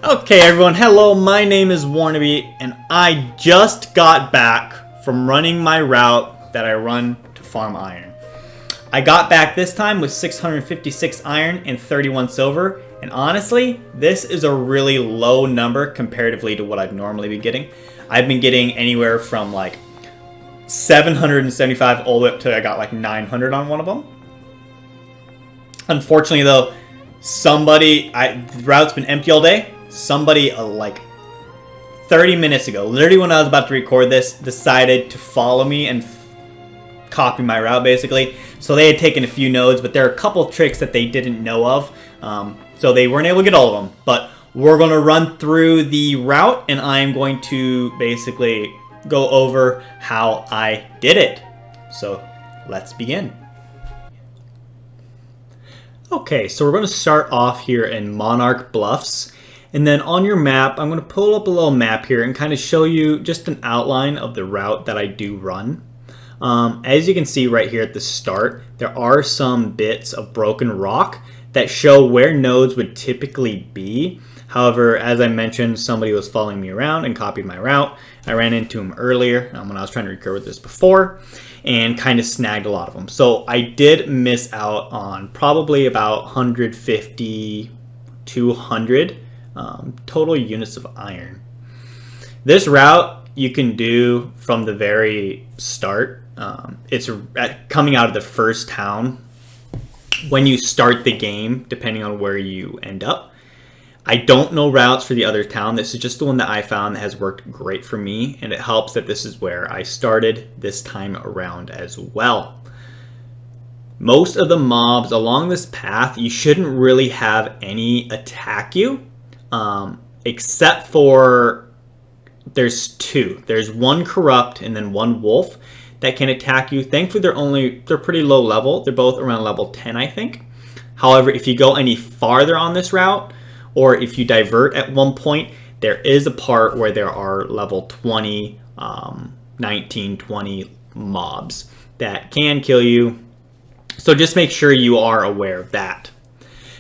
Okay everyone, hello, my name is Warnaby, and I just got back from running my route that I run to farm iron. I got back this time with 656 iron and 31 silver, and honestly, this is a really low number comparatively to what I'd normally be getting. I've been getting anywhere from like 775 all the way up to I got like 900 on one of them. Unfortunately though, the route's been empty all day. Somebody like 30 minutes ago, literally when I was about to record this, decided to follow me and copy my route basically. So they had taken a few nodes, but there are a couple of tricks that they didn't know of. So they weren't able to get all of them. But we're going to run through the route and I'm going to basically go over how I did it. So let's begin. Okay, so we're going to start off here in Monarch Bluffs. And then on your map, I'm going to pull up a little map here and kind of show you just an outline of the route that I do run. As you can see right here at the start, there are some bits of broken rock that show where nodes would typically be. However, as I mentioned, somebody was following me around and copied my route. I ran into him earlier when I was trying to record this before and kind of snagged a lot of them. So I did miss out on probably about 150, 200 total units of iron. This route you can do from the very start. It's coming out of the first town when you start the game, depending on where you end up. I don't know routes for the other town. This is just the one that I found that has worked great for me, and it helps that this is where I started this time around as well. Most of the mobs along this path, you shouldn't really have any attack you, except for there's two. There's one corrupt and then one wolf that can attack you. Thankfully, they're pretty low level. They're both around level 10, I think. However, if you go any farther on this route, or if you divert at one point, there is a part where there are level 20, 19, 20 mobs that can kill you. So just make sure you are aware of that.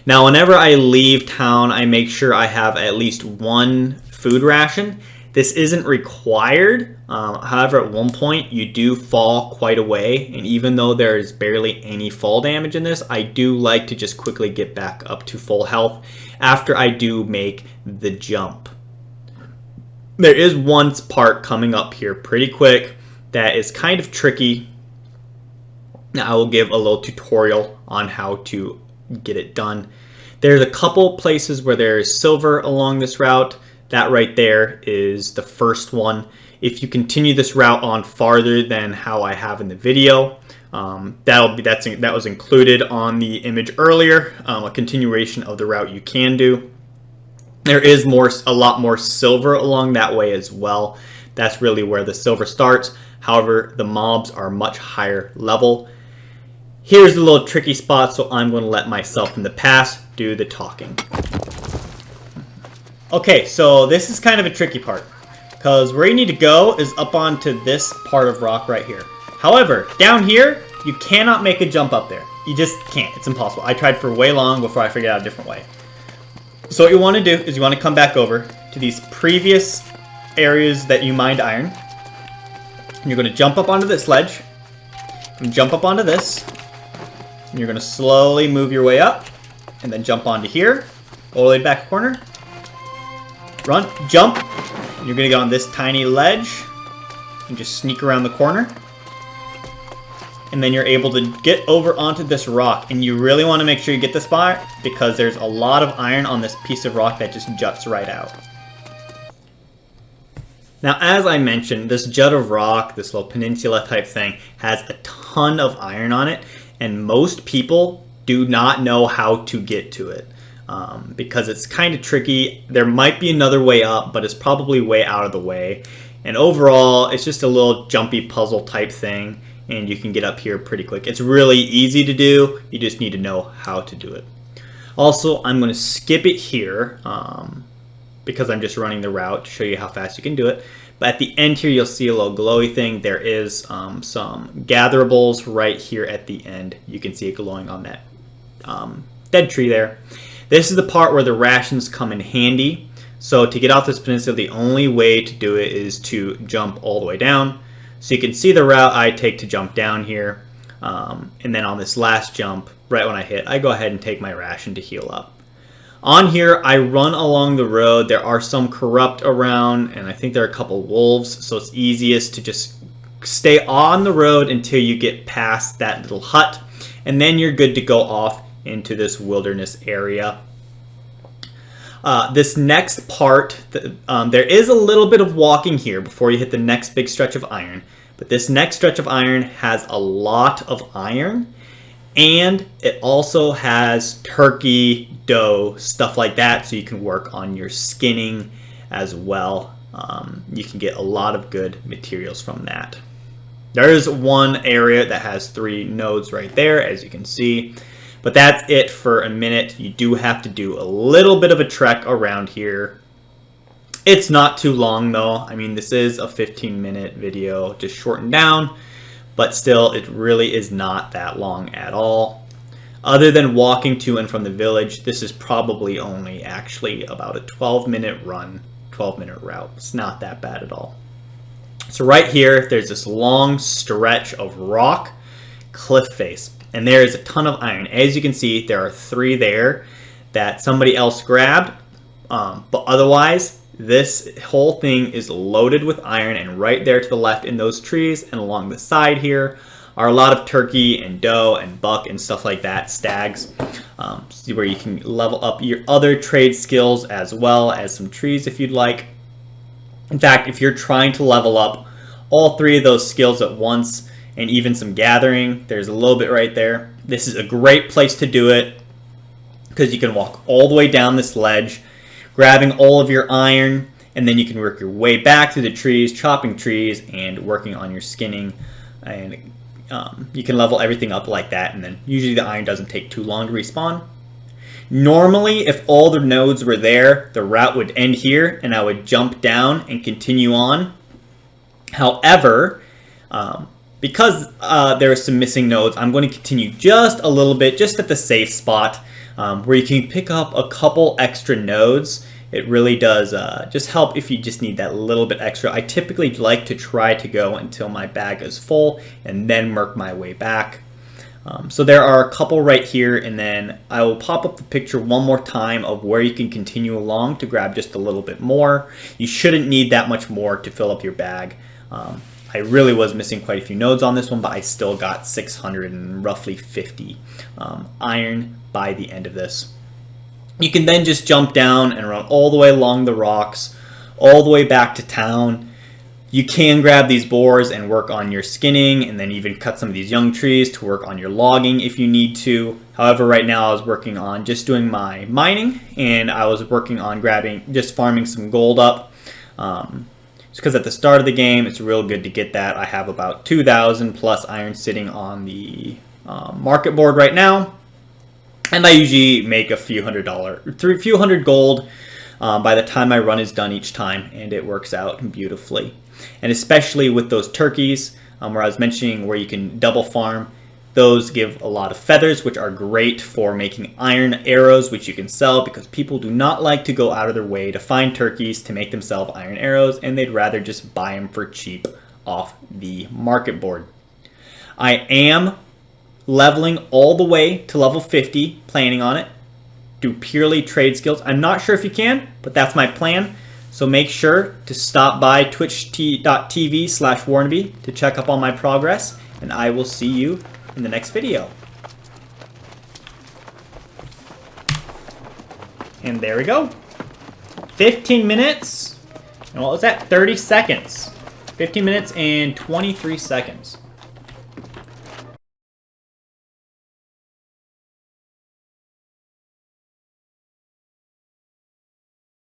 Now, whenever I leave town, I make sure I have at least one food ration. This isn't required. However, at one point, you do fall quite a way. And even though there is barely any fall damage in this, I do like to just quickly get back up to full health after I do make the jump. There is one part coming up here pretty quick that is kind of tricky. Now, I will give a little tutorial on how to get it done. There's a couple places where there's silver along this route. That right there is the first one. If you continue this route on farther than how I have in the video, that was included on the image earlier. A continuation of the route you can do. There is a lot more silver along that way as well. That's really where the silver starts. However, the mobs are much higher level. Here's the little tricky spot, so I'm going to let myself in the past do the talking. Okay, so this is kind of a tricky part, because where you need to go is up onto this part of rock right here. However, down here, you cannot make a jump up there. You just can't. It's impossible. I tried for way long before I figured out a different way. So what you want to do is you want to come back over to these previous areas that you mined iron. And you're going to jump up onto this ledge, and jump up onto this, and you're going to slowly move your way up, and then jump onto here, all the way back corner. Run, jump, you're going to get on this tiny ledge and just sneak around the corner. And then you're able to get over onto this rock. And you really want to make sure you get this spot because there's a lot of iron on this piece of rock that just juts right out. Now, as I mentioned, this jut of rock, this little peninsula type thing, has a ton of iron on it. And most people do not know how to get to it. Because it's kind of tricky. There might be another way up, but it's probably way out of the way. And overall, it's just a little jumpy puzzle type thing, and you can get up here pretty quick. It's really easy to do. You just need to know how to do it. Also, I'm going to skip it here because I'm just running the route to show you how fast you can do it. But at the end here, you'll see a little glowy thing. There is some gatherables right here at the end. You can see it glowing on that dead tree there. This is the part where the rations come in handy. So to get off this peninsula, the only way to do it is to jump all the way down. So you can see the route I take to jump down here. And then on this last jump, right when I hit, I go ahead and take my ration to heal up. On here, I run along the road. There are some corrupt around, and I think there are a couple wolves, so it's easiest to just stay on the road until you get past that little hut, and then you're good to go off into this wilderness area. This next part, there is a little bit of walking here before you hit the next big stretch of iron, but this next stretch of iron has a lot of iron, and it also has turkey, dough, stuff like that, so you can work on your skinning as well. You can get a lot of good materials from that. There is one area that has 3 nodes right there, as you can see. But that's it for a minute. You do have to do a little bit of a trek around here. It's not too long though. I mean, this is a 15-minute video, just shortened down. But still, it really is not that long at all. Other than walking to and from the village, this is probably only actually about a 12-minute run, 12-minute route. It's not that bad at all. So right here, there's this long stretch of rock cliff face, and there is a ton of iron. As you can see, there are 3 there that somebody else grabbed, but otherwise, this whole thing is loaded with iron, and right there to the left in those trees and along the side here are a lot of turkey and doe and buck and stuff like that, stags, where you can level up your other trade skills as well as some trees if you'd like. In fact, if you're trying to level up all 3 of those skills at once and even some gathering, there's a little bit right there. This is a great place to do it because you can walk all the way down this ledge, grabbing all of your iron, and then you can work your way back through the trees, chopping trees, and working on your skinning. And you can level everything up like that, and then usually the iron doesn't take too long to respawn. Normally, if all the nodes were there, the route would end here, and I would jump down and continue on. However, because there are some missing nodes, I'm going to continue just a little bit, just at the safe spot, where you can pick up a couple extra nodes. It really does just help if you just need that little bit extra. I typically like to try to go until my bag is full and then work my way back. So there are a couple right here, and then I will pop up the picture one more time of where you can continue along to grab just a little bit more. You shouldn't need that much more to fill up your bag. I really was missing quite a few nodes on this one, but I still got 650 iron by the end of this. You can then just jump down and run all the way along the rocks, all the way back to town. You can grab these boars and work on your skinning, and then even cut some of these young trees to work on your logging if you need to. However, right now I was working on just doing my mining, and I was working on just farming some gold up. Because at the start of the game, it's real good to get that. I have about 2,000 plus iron sitting on the market board right now. And I usually make a few hundred gold by the time my run is done each time, and it works out beautifully. And especially with those turkeys, where I was mentioning where you can double farm, those give a lot of feathers, which are great for making iron arrows, which you can sell because people do not like to go out of their way to find turkeys to make themselves iron arrows, and they'd rather just buy them for cheap off the market board. I am leveling all the way to level 50, planning on it, do purely trade skills. I'm not sure if you can, but that's my plan. So make sure to stop by twitch.tv/Warnaby to check up on my progress, and I will see you in the next video. And there we go. 15 minutes, and what was that? 30 seconds. 15 minutes and 23 seconds.